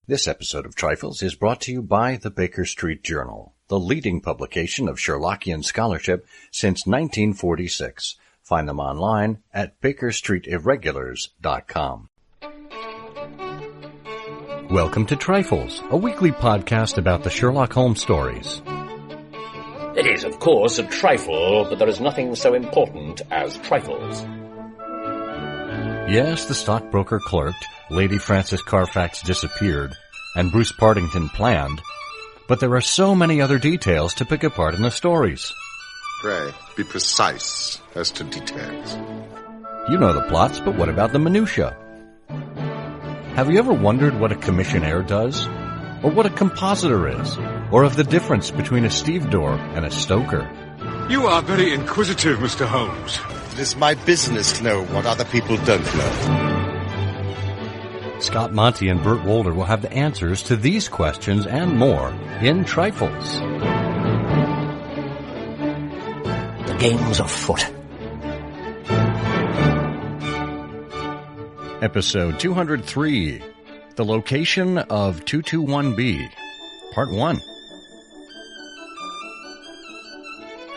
This episode of Trifles is brought to you by the Baker Street Journal, the leading publication of Sherlockian scholarship since 1946. Find them online at bakerstreetirregulars.com. Welcome to Trifles, a weekly podcast about the Sherlock Holmes stories. It is, of course, a trifle, but there is nothing so important as trifles. Yes, the stockbroker clerked, Lady Frances Carfax disappeared, and Bruce Partington planned, but there are so many other details to pick apart in the stories. Pray, be precise as to details. You know the plots, but what about the minutiae? Have you ever wondered what a commissionaire does? Or what a compositor is? Or of the difference between a stevedore and a stoker? You are very inquisitive, Mr. Holmes. It is my business to know what other people don't know. Scott Monty and Burt Wolder will have the answers to these questions and more in Trifles. The game's afoot. Episode 203, The Location of 221B, Part 1.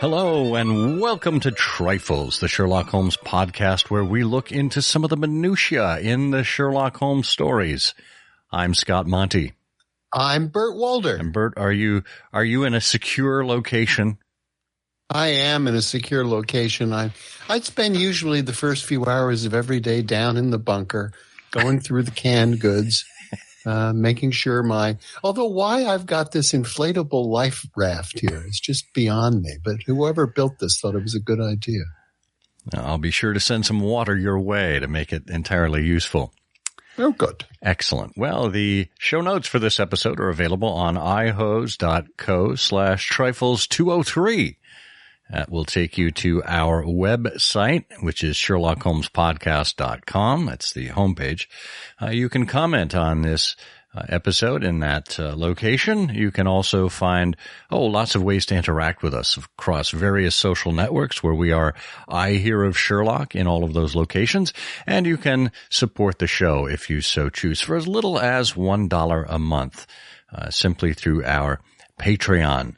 Hello, and welcome to Trifles, the Sherlock Holmes podcast where we look into some of the minutiae in the Sherlock Holmes stories. I'm Scott Monty. I'm Burt Wolder. And Burt, are you in a secure location? I am in a secure location. I'd spend usually the first few hours of every day down in the bunker, going through the canned goods, making sure although why I've got this inflatable life raft here is just beyond me. But whoever built this thought it was a good idea. I'll be sure to send some water your way to make it entirely useful. Oh, good. Excellent. Well, the show notes for this episode are available on ihose.co/trifles203. That will take you to our website, which is SherlockHolmesPodcast.com. That's the homepage. You can comment on this episode in that location. You can also find lots of ways to interact with us across various social networks where we are I Hear of Sherlock in all of those locations. And you can support the show if you so choose for as little as $1 a month, simply through our Patreon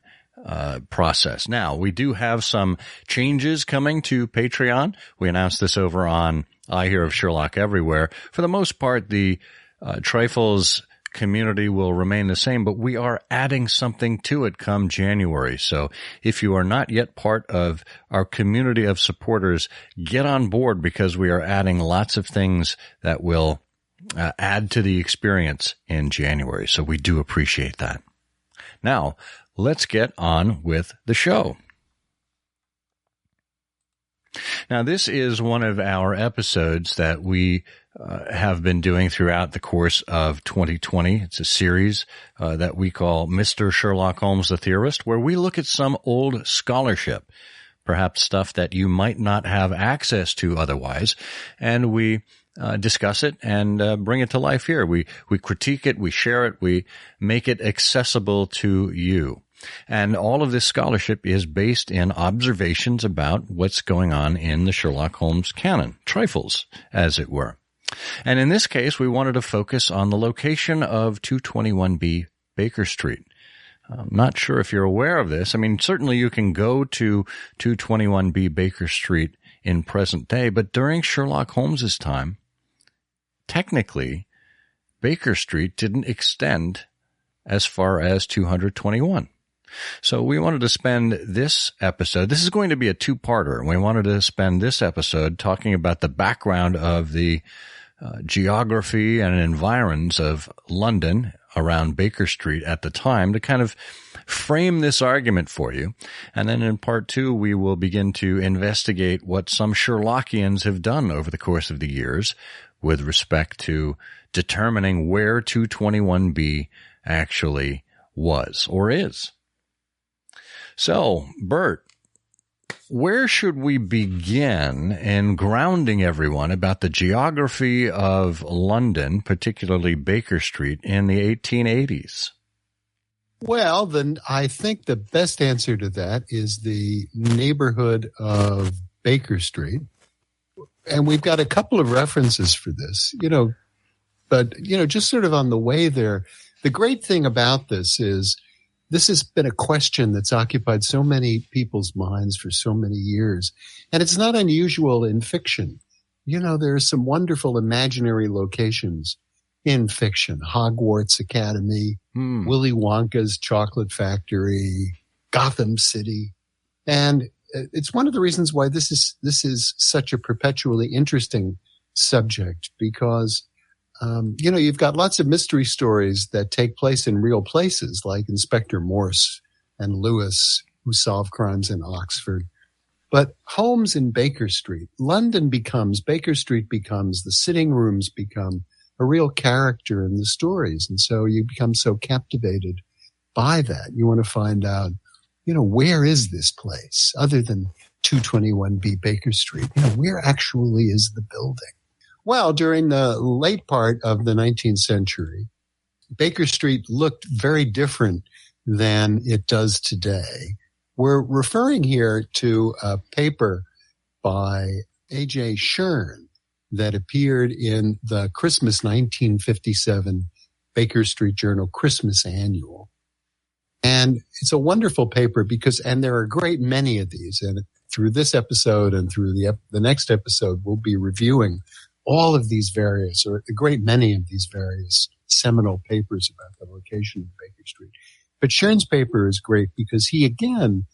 process. Now, we do have some changes coming to Patreon. We announced this over on I Hear of Sherlock Everywhere. For the most part, the Trifles community will remain the same, but we are adding something to it come January. So if you are not yet part of our community of supporters, get on board because we are adding lots of things that will add to the experience in January. So we do appreciate that. Now, let's get on with the show. Now, this is one of our episodes that we have been doing throughout the course of 2020. It's a series that we call Mr. Sherlock Holmes the Theorist, where we look at some old scholarship, perhaps stuff that you might not have access to otherwise, and we discuss it and bring it to life here. We critique it, we share it, we make it accessible to you. And all of this scholarship is based in observations about what's going on in the Sherlock Holmes canon, trifles, as it were. And in this case, we wanted to focus on the location of 221B Baker Street. I'm not sure if you're aware of this. I mean, certainly you can go to 221B Baker Street in present day, but during Sherlock Holmes's time, technically, Baker Street didn't extend as far as 221. So we wanted to spend this episode, this is going to be a two-parter, and we wanted to spend this episode talking about the background of the geography and environs of London around Baker Street at the time to kind of frame this argument for you. And then in part two, we will begin to investigate what some Sherlockians have done over the course of the years with respect to determining where 221B actually was or is. So, Burt, where should we begin in grounding everyone about the geography of London, particularly Baker Street, in the 1880s? Well, then I think the best answer to that is the neighborhood of Baker Street. And we've got a couple of references for this. You know, But, just sort of on the way there, the great thing about this is this has been a question that's occupied so many people's minds for so many years. And it's not unusual in fiction. There are some wonderful imaginary locations in fiction. Hogwarts Academy, Willy Wonka's Chocolate Factory, Gotham City. And it's one of the reasons why this is such a perpetually interesting subject, because you've got lots of mystery stories that take place in real places, like Inspector Morse and Lewis, who solve crimes in Oxford. But Holmes in Baker Street, Baker Street becomes, the sitting rooms become a real character in the stories. And so you become so captivated by that. You want to find out, where is this place other than 221B Baker Street? Where actually is the building? Well, during the late part of the 19th century, Baker Street looked very different than it does today. We're referring here to a paper by A.J. Shern that appeared in the Christmas 1957 Baker Street Journal Christmas Annual. And it's a wonderful paper and there are a great many of these. And through this episode and through the next episode, we'll be reviewing all of these various, or a great many of these various seminal papers about the location of Baker Street. But Shern's paper is great because he, again,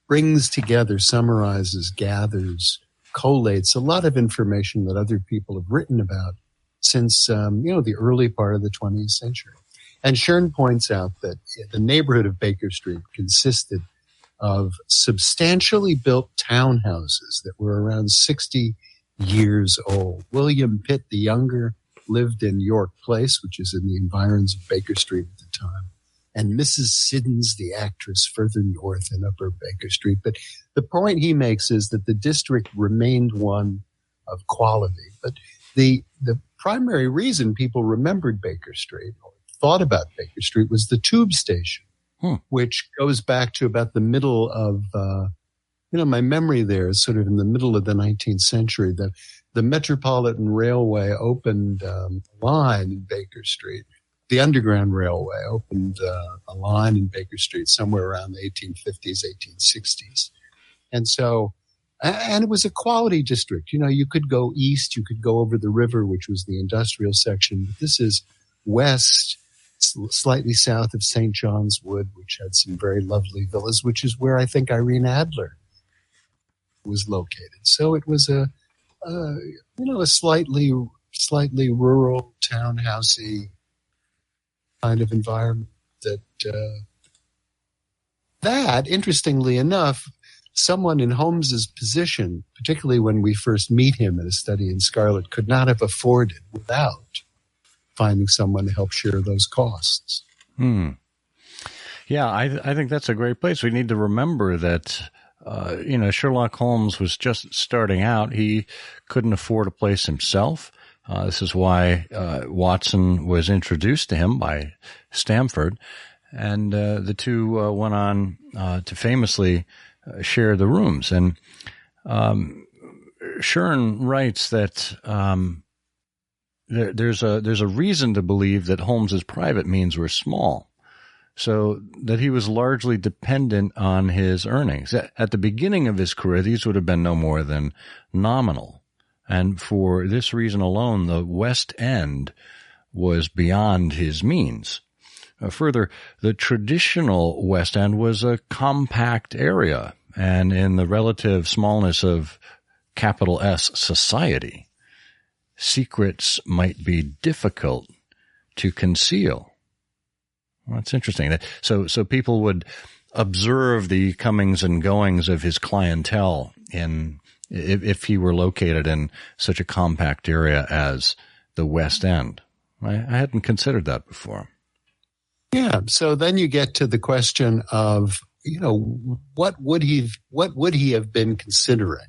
brings together, summarizes, gathers, collates a lot of information that other people have written about since, the early part of the 20th century. And Shern points out that the neighborhood of Baker Street consisted of substantially built townhouses that were around 60 years old. William Pitt the Younger lived in York Place, which is in the environs of Baker Street at the time, and Mrs. Siddons, the actress, further north in Upper Baker Street. But the point he makes is that the district remained one of quality. But the primary reason people remembered Baker Street or thought about Baker Street was the tube station, which goes back to about the middle of my memory there is sort of in the middle of the 19th century. The Metropolitan Railway opened a line in Baker Street. The Underground Railway opened a line in Baker Street somewhere around the 1850s, 1860s. And it was a quality district. You could go east, you could go over the river, which was the industrial section. But this is west, slightly south of St. John's Wood, which had some very lovely villas, which is where I think Irene Adler was located. So it was a slightly rural, townhousey kind of environment that interestingly enough, someone in Holmes's position, particularly when we first meet him in A Study in Scarlet, could not have afforded without finding someone to help share those costs. Yeah, I think that's a great place. We need to remember that Sherlock Holmes was just starting out. He couldn't afford a place himself. This is why Watson was introduced to him by Stamford. And the two went on to famously share the rooms. And Shern writes that there's a reason to believe that Holmes's private means were small, so that he was largely dependent on his earnings. At the beginning of his career, these would have been no more than nominal. And for this reason alone, the West End was beyond his means. Further, the traditional West End was a compact area, and in the relative smallness of capital S society, secrets might be difficult to conceal. Well, that's interesting. So people would observe the comings and goings of his clientele if he were located in such a compact area as the West End. I hadn't considered that before. Yeah. So then you get to the question of, what would he have been considering?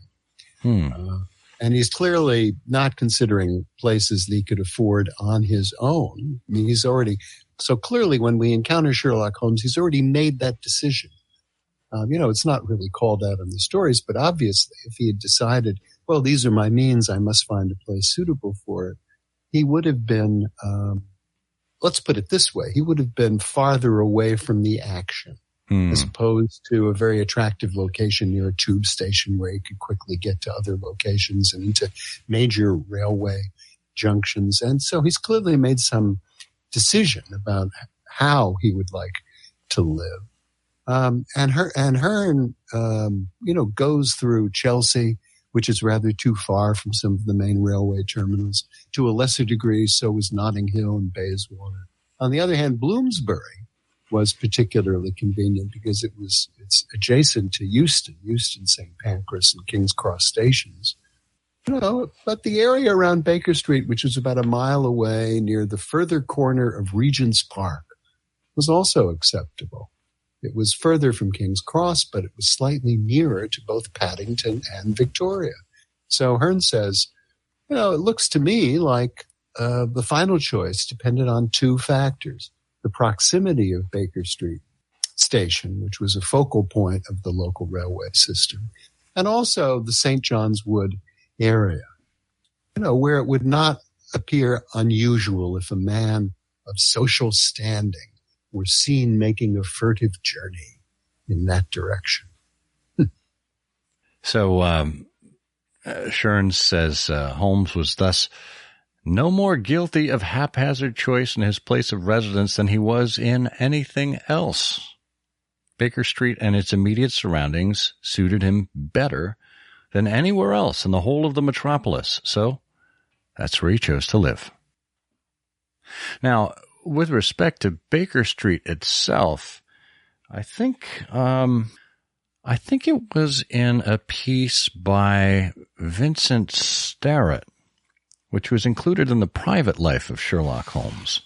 And he's clearly not considering places that he could afford on his own. I mean, so clearly when we encounter Sherlock Holmes, he's already made that decision. It's not really called out in the stories, but obviously if he had decided, well, these are my means, I must find a place suitable for it, he would have been, let's put it this way, he would have been farther away from the action as opposed to a very attractive location near a tube station where he could quickly get to other locations and into major railway junctions. And so he's clearly made some decision about how he would like to live. And Hearn, goes through Chelsea, which is rather too far from some of the main railway terminals. To a lesser degree, so was Notting Hill and Bayswater. On the other hand, Bloomsbury was particularly convenient because it's adjacent to Euston, St. Pancras, and King's Cross stations. But the area around Baker Street, which was about a mile away near the further corner of Regent's Park, was also acceptable. It was further from King's Cross, but it was slightly nearer to both Paddington and Victoria. So Hearn says, it looks to me like the final choice depended on two factors: the proximity of Baker Street Station, which was a focal point of the local railway system, and also the St. John's Wood area, where it would not appear unusual if a man of social standing were seen making a furtive journey in that direction. So Shearn says Holmes was thus no more guilty of haphazard choice in his place of residence than he was in anything else. Baker Street and its immediate surroundings suited him better than anywhere else in the whole of the metropolis. So that's where he chose to live. Now, with respect to Baker Street itself, I think it was in a piece by Vincent Starrett, which was included in the private life of Sherlock Holmes.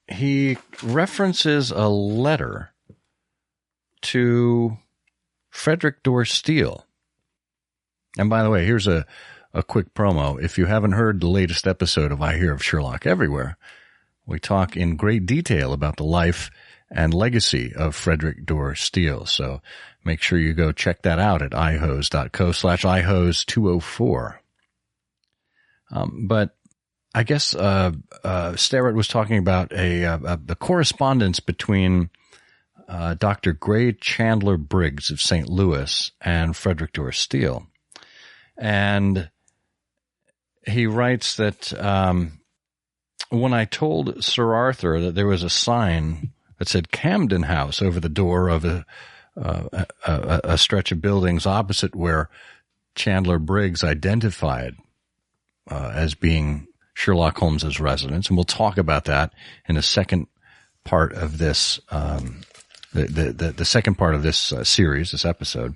He references a letter to Frederick Dorr Steele. And by the way, here's a quick promo. If you haven't heard the latest episode of I Hear of Sherlock Everywhere, we talk in great detail about the life and legacy of Frederick Dorr Steele. So make sure you go check that out at ihose.co/ihose204. But I guess Starrett was talking about the correspondence between Dr. Gray Chandler Briggs of St. Louis and Frederick Dorr Steele. And he writes that when I told Sir Arthur that there was a sign that said Camden House over the door of a stretch of buildings opposite where Chandler Briggs identified as being Sherlock Holmes's residence, and we'll talk about that in the second part of this the second part of this series, this episode.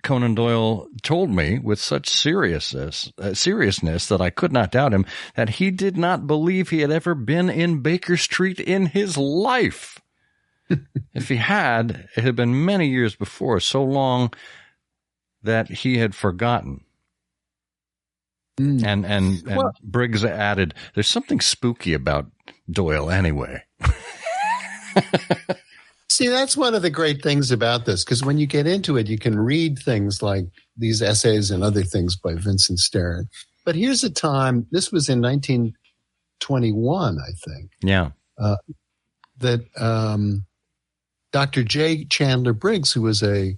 Conan Doyle told me with such seriousness that I could not doubt him that he did not believe he had ever been in Baker Street in his life. If he had, it had been many years before, so long that he had forgotten. And Briggs added, "There's something spooky about Doyle anyway." See, that's one of the great things about this, because when you get into it, you can read things like these essays and other things by Vincent Starrett. But here's a time, this was in 1921, I think. Yeah. That Dr. J. Chandler Briggs, who was a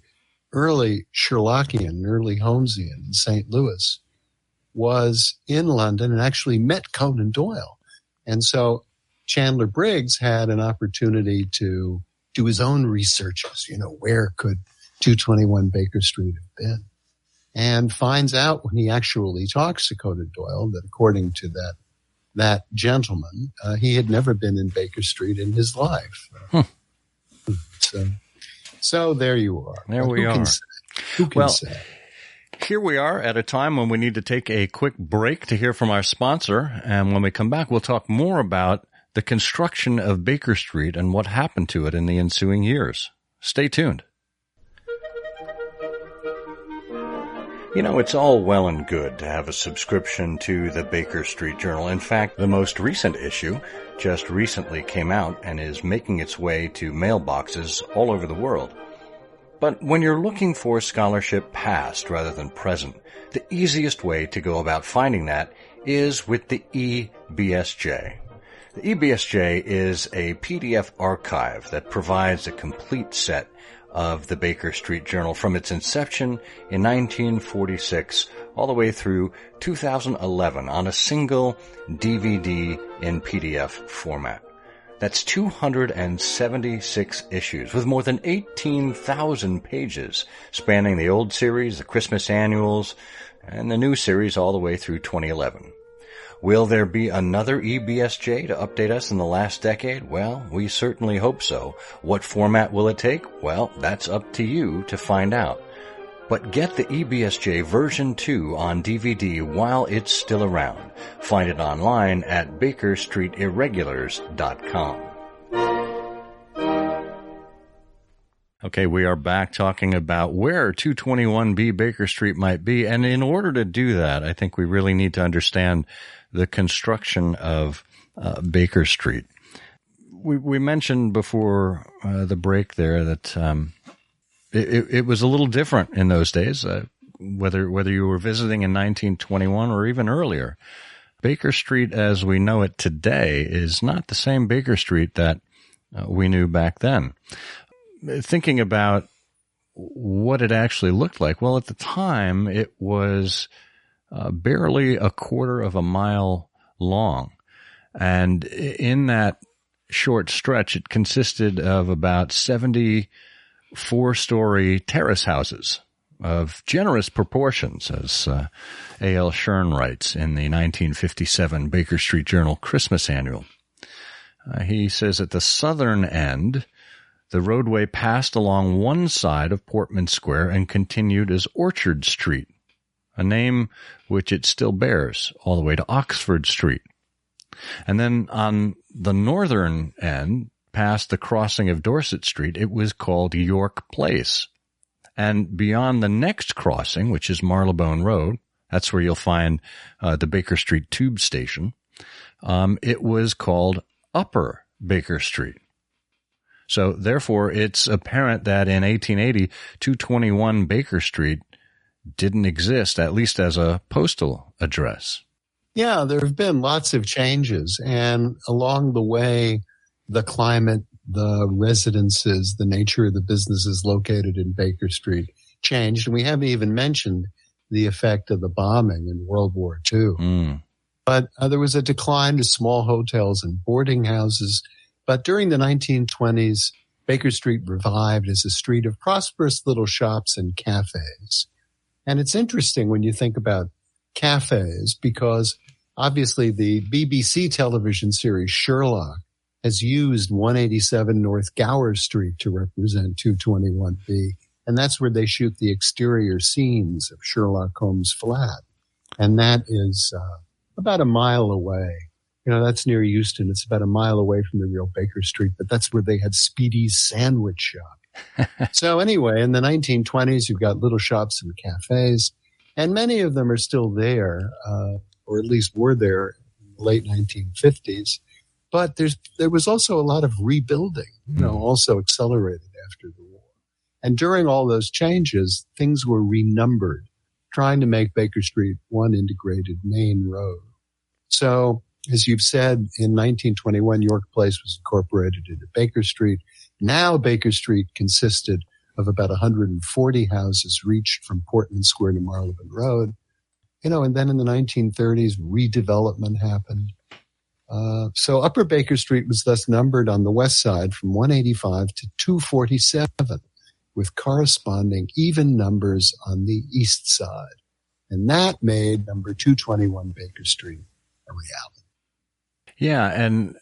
early Sherlockian, early Holmesian in St. Louis, was in London and actually met Conan Doyle. And so Chandler Briggs had an opportunity to do his own researches, where could 221 Baker Street have been? And finds out when he actually talks to Conan Doyle that according to that gentleman, he had never been in Baker Street in his life. So there you are. There we are. Who can say? Here we are at a time when we need to take a quick break to hear from our sponsor. And when we come back, we'll talk more about the construction of Baker Street and what happened to it in the ensuing years. Stay tuned. It's all well and good to have a subscription to the Baker Street Journal. In fact, the most recent issue just recently came out and is making its way to mailboxes all over the world. But when you're looking for scholarship past rather than present, the easiest way to go about finding that is with the eBSJ. The eBSJ is a PDF archive that provides a complete set of the Baker Street Journal from its inception in 1946 all the way through 2011 on a single DVD in PDF format. That's 276 issues with more than 18,000 pages spanning the old series, the Christmas annuals, and the new series all the way through 2011. Will there be another eBSJ to update us in the last decade? Well, we certainly hope so. What format will it take? Well, that's up to you to find out. But get the eBSJ version 2 on DVD while it's still around. Find it online at bakerstreetirregulars.com. Okay, we are back talking about where 221B Baker Street might be. And in order to do that, I think we really need to understand the construction of Baker Street. We mentioned before the break there that it was a little different in those days, whether you were visiting in 1921 or even earlier. Baker Street as we know it today is not the same Baker Street that we knew back then. Thinking about what it actually looked like, well, at the time, it was barely a quarter of a mile long. And in that short stretch, it consisted of about 70 four-story terrace houses of generous proportions, as A.L. Shern writes in the 1957 Baker Street Journal Christmas Annual. He says at the southern end, the roadway passed along one side of Portman Square and continued as Orchard Street, a name which it still bears, all the way to Oxford Street. And then on the northern end, past the crossing of Dorset Street, it was called York Place. And beyond the next crossing, which is Marylebone Road, that's where you'll find the Baker Street Tube Station, it was called Upper Baker Street. So therefore, it's apparent that in 1880, 221 Baker Street didn't exist, at least as a postal address. Yeah, there have been lots of changes. And along the way, the climate, the residences, the nature of the businesses located in Baker Street changed. And we haven't even mentioned the effect of the bombing in World War II. But there was a decline to small hotels and boarding houses. But during the 1920s, Baker Street revived as a street of prosperous little shops and cafes. And it's interesting when you think about cafes, because obviously the BBC television series Sherlock has used 187 North Gower Street to represent 221B. And that's where they shoot the exterior scenes of Sherlock Holmes' flat. And that is about a mile away. You know, that's near Euston. It's about a mile away from the real Baker Street, but that's where they had Speedy's Sandwich Shop. So anyway, in the 1920s, you've got little shops and cafes, and many of them are still there, or at least were there in the late 1950s. But there was also a lot of rebuilding, also accelerated after the war. And during all those changes, things were renumbered, trying to make Baker Street one integrated main road. So, as you've said, in 1921, York Place was incorporated into Baker Street. Now Baker Street consisted of about 140 houses reached from Portman Square to Marylebone Road. And then in the 1930s, redevelopment happened. So Upper Baker Street was thus numbered on the west side from 185 to 247, with corresponding even numbers on the east side. And that made number 221 Baker Street a reality. Yeah, and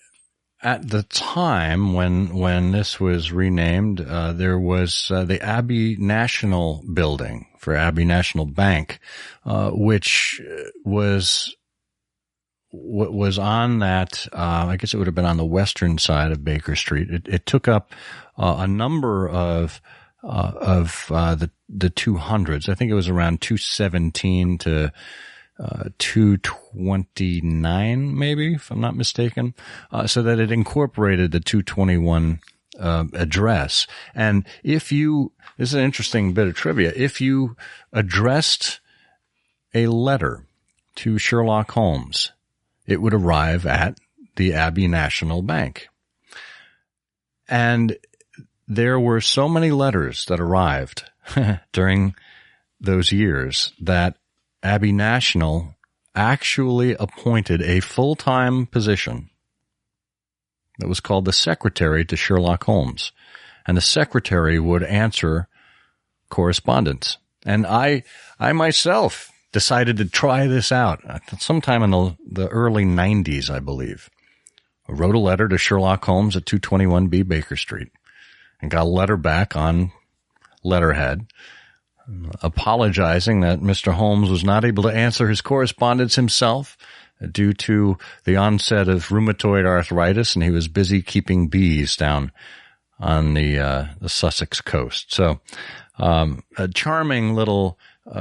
at the time when this was renamed, there was the Abbey National Building for Abbey National Bank, which was on that. I guess it would have been on the western side of Baker Street. It took up a number of the 200s. I think it was around 217 to 229, maybe, if I'm not mistaken, so that it incorporated the 221 address. And this is an interesting bit of trivia, if you addressed a letter to Sherlock Holmes, it would arrive at the Abbey National Bank. And there were so many letters that arrived during those years that Abbey National actually appointed a full-time position that was called the secretary to Sherlock Holmes. And the secretary would answer correspondence. And I myself decided to try this out sometime in the early 90s, I believe. I wrote a letter to Sherlock Holmes at 221B Baker Street and got a letter back on letterhead apologizing that Mr. Holmes was not able to answer his correspondence himself due to the onset of rheumatoid arthritis, and he was busy keeping bees down on the Sussex coast. So a charming little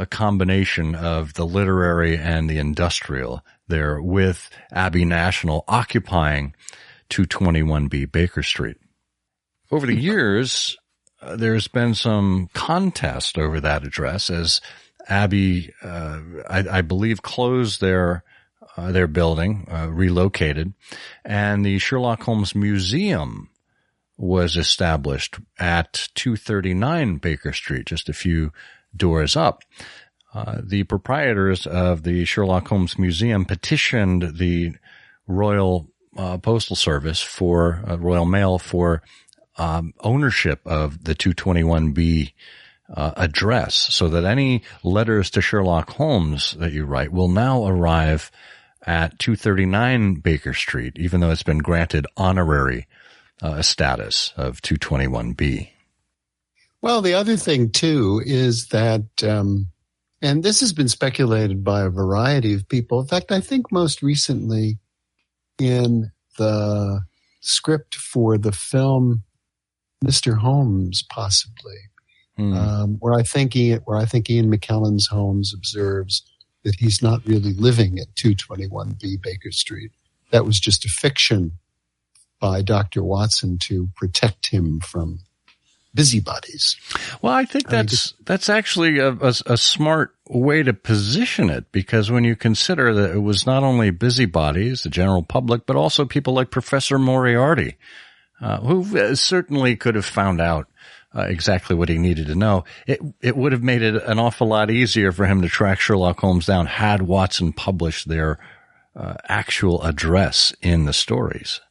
combination of the literary and the industrial there, with Abbey National occupying 221B Baker Street. Over the years, there's been some contest over that address as Abbey, I believe, closed their building, relocated, and the Sherlock Holmes Museum was established at 239 Baker Street, just a few doors up. The proprietors of the Sherlock Holmes Museum petitioned the Royal Postal Service for Royal Mail for ownership of the 221B address, so that any letters to Sherlock Holmes that you write will now arrive at 239 Baker Street, even though it's been granted honorary status of 221B. Well, the other thing, too, is that, and this has been speculated by a variety of people. In fact, I think most recently in the script for the film Mr. Holmes, possibly, where I think Ian McKellen's Holmes observes that he's not really living at 221B Baker Street. That was just a fiction by Dr. Watson to protect him from busybodies. Well, I think that's actually a smart way to position it, because when you consider that it was not only busybodies, the general public, but also people like Professor Moriarty, who certainly could have found out exactly what he needed to know. It would have made it an awful lot easier for him to track Sherlock Holmes down had Watson published their actual address in the stories.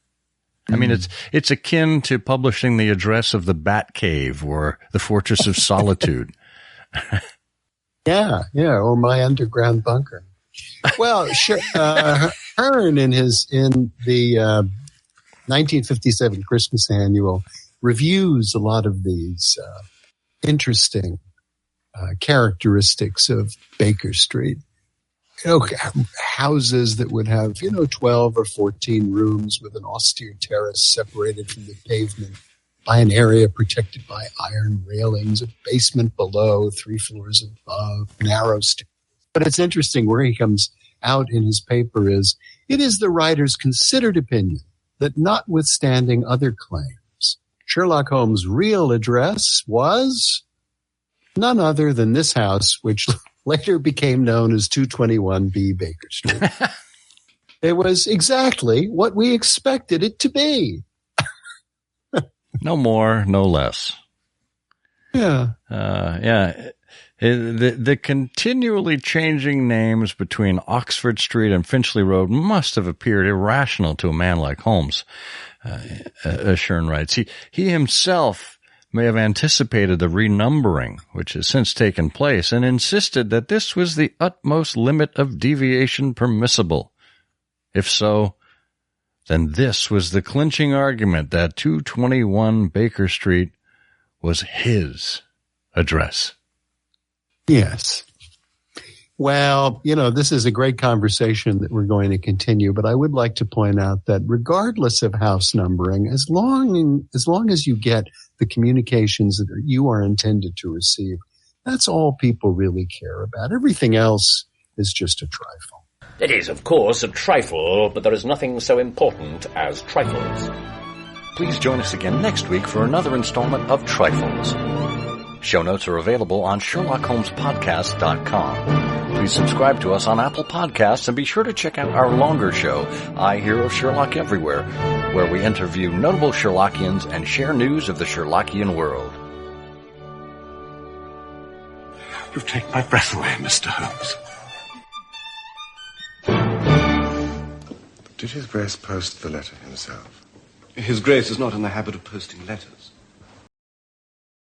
I mean, it's akin to publishing the address of the Batcave or the Fortress of Solitude. Yeah, or my underground bunker. Well, sure, Hearn in the 1957 Christmas Annual reviews a lot of these interesting characteristics of Baker Street. Houses that would have, 12 or 14 rooms with an austere terrace separated from the pavement by an area protected by iron railings, a basement below, 3 floors above, narrow stairs. But it's interesting where he comes out in his paper is, it is the writer's considered opinion that notwithstanding other claims, Sherlock Holmes' real address was none other than this house, which later became known as 221B Baker Street. It was exactly what we expected it to be. No more, no less. Yeah. The continually changing names between Oxford Street and Finchley Road must have appeared irrational to a man like Holmes, Shern writes. He himself may have anticipated the renumbering, which has since taken place, and insisted that this was the utmost limit of deviation permissible. If so, then this was the clinching argument that 221 Baker Street was his address. Yes. Well, this is a great conversation that we're going to continue, but I would like to point out that regardless of house numbering, as long as you get the communications that you are intended to receive, that's all people really care about. Everything else is just a trifle. It is, of course, a trifle, but there is nothing so important as trifles. Please join us again next week for another installment of Trifles. Show notes are available on SherlockHolmesPodcast.com. Please subscribe to us on Apple Podcasts and be sure to check out our longer show, I Hear of Sherlock Everywhere, where we interview notable Sherlockians and share news of the Sherlockian world. You've taken my breath away, Mr. Holmes. Did His Grace post the letter himself? His Grace is not in the habit of posting letters.